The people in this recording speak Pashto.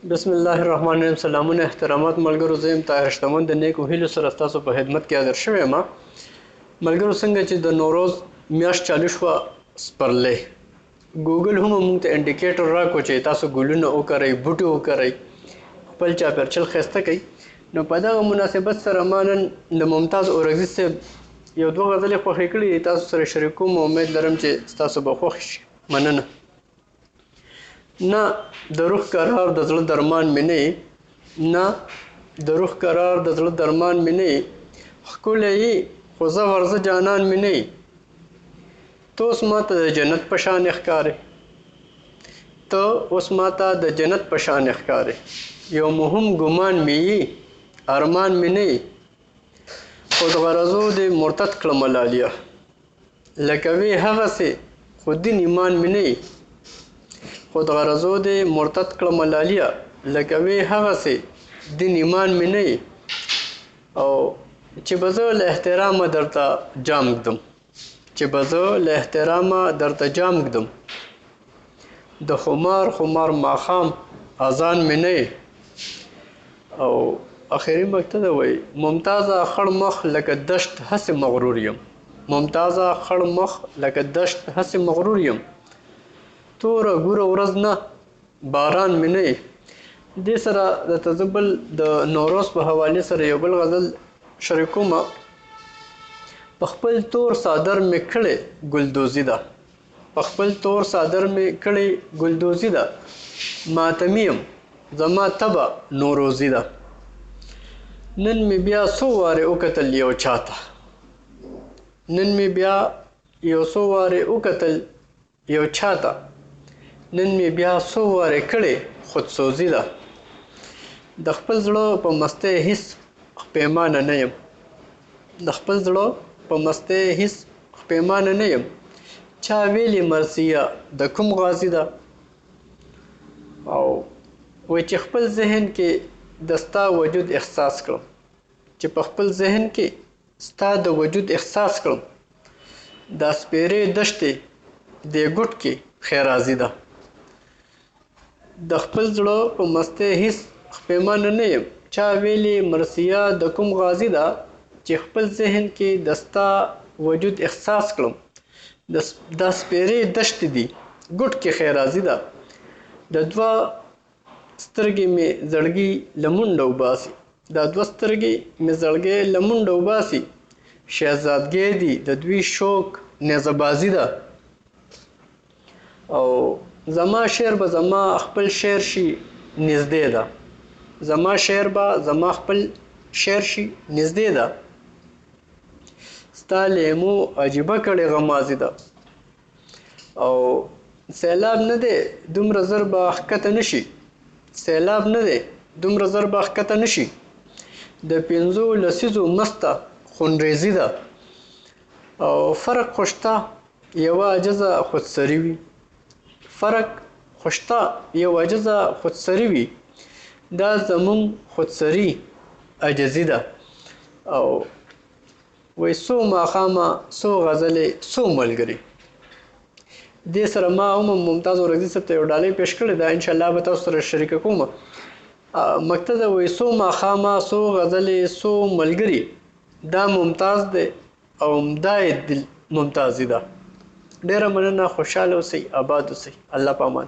بسم الله الرحمن الرحیم. سلامونه احترامات ملګرو، زه یم طاهر شتمن د نیکو هیلو سره ستاسو په خدمت کې حاضر شوی یم. ملګرو، څنګه چې د نوروز میاشت چالو شوه سپرلی ګوګل هم موږ ته انډیکیټر راکړو چې تاسو ګلونه وکرئ، بوټي وکرئ، خپل چاپېرچل ښایسته کوئ. نو په دغه مناسبت سره ما نن د ممتاز اورکزي صاحب یو دوه غزلې خوښې کړي دي، تاسو سره شریکوم. امید لرم چې ستاسو به خوښ شي. مننه. نه د روح قرار د زړه درمان مې نه، نه د روح قرار د زړه درمان مې نه، ښکلی یې خو زه ورځه جانان مې نه. ته اوس ماته د جنت په شان ښکارې، ته اوس ماته د جنت په شان ښکارې، یو مهم ګمان مې یې ارمان مې نه، خود غرضو دې مرتد کړمه لاليه، لکه وې هغسې خو دین ایمان مې نه، خود غرضو دې مرتد کړمه لاليه، لکه وې هغسې دین ایمان مې نه. او چې به زه له احترامه درته جام ږدم، چې به زه له احترامه درته جام ږدم، د خمار خمار ماښام اذان مې نه. او اخري مقطع ده وایي: ممتازه خړ مخ لکه دشت هسې مغرور یم، ممتازه خړ مخ لکه دشت هسې مغرور یم، توره ګوره ورځ نه باران مې نه. دې سره د تزبل د نوروز په حوالې سره یو بل غزل شریکوم: په خپل تور صادر مې کړې ګلدوزي ده، په خپل تور صادر مې کړې ګلدوزي ده، ماتمي یم زما طبع نوروزي ده. نن مې بیا څو وارې وکتل یو چاته، نن مې بیا یو څو وارې وکتل یو چاته، نن مې بیا څو وارې کړې خودسوزي ده. د خپل زړه په مستۍ هیڅ پیمانه نه یم، د خپل زړه په مستۍ هیڅ پیمانه نه یم، چا ویلې مرثیه د کوم غازي ده. او وایي چې خپل ذهن کې د ستا وجود احساس کړم، چې په خپل ذهن کې ستا د وجود احساس کړم، دا سپیرې دشتې دې ګوټ کې خیرازي ده. د خپل زړه په مستۍ هیڅ پیمانه نه یم، چا ویلې مرثیه د کوم غازي ده، چې خپل ذهن کې د ستا وجود احساس کړم، دا سپیرې دشتې دي ګوټ کې خیرازي ده. د دوه سترګې مې زړګي له منډه وباسي، دا دوه سترګې مې زړګی له منډه وباسي، شهزادګۍ دي د دوی شوق نیزه‌بازي ده. او زما شعر به زما خپل شعر شي نږدې ده، زما شعر به زما خپل شعر شي نږدې ده، ستا لیمو عجیبه کړې غمازي ده. او سیلاب نه دی دومره زر به ښکته نشي، سیلاب نه دی دومره زر به ښکته نشي، د پنځو لسیزو مسته خونریزي ده. او فرق خو شته یوه عاجزه خودسري وي، فرق خو شته یو عاجزه خودسري وي، دا زمونږ خودسري عاجزي ده. او وایي څو ماښامه څو غزلې څو ملګري. دې سره ما هم ممتاز اورکزي صاحب ته یو ډالۍ پیش کړې ده، انشاءالله به تاسو سره شریکه کوم. مقطع ده وایي: څو ماښامه څو غزلې څو ملګري، دا ممتاز دی او دا یې دل ممتازي ده. ډیره مننه، خوشحاله اوسئ، آباد اوسئ. الله په امان.